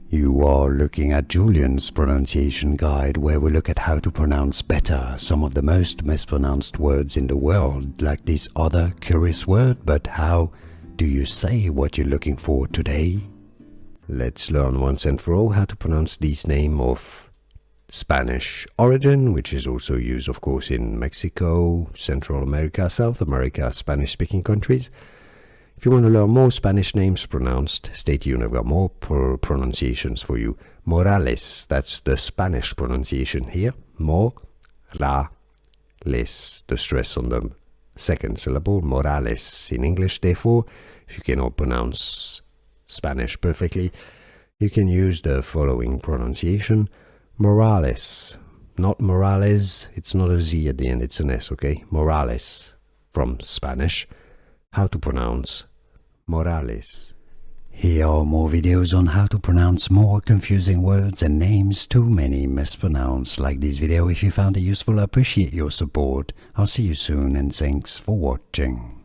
You are looking at Julian's pronunciation guide, where we look at how to pronounce better some of the most mispronounced words in the world, like this other curious word. But how do you say what you're looking for today? Let's learn once and for all how to pronounce this name of Spanish origin, which is also used, of course, in Mexico, Central America, South America, Spanish-speaking countries. If you want to learn more Spanish names pronounced, stay tuned. I've got more pronunciations for you. Morales, that's the Spanish pronunciation here. Morales, the stress on the second syllable. Morales in English, therefore, if you cannot pronounce Spanish perfectly, you can use the following pronunciation. Morales, not Morales, it's not a Z at the end, it's an S, okay? Morales, from Spanish. How to pronounce Morales. Here are more videos on how to pronounce more confusing words and names too many mispronounced. Like this video if you found it useful. I appreciate your support. I'll see you soon and thanks for watching.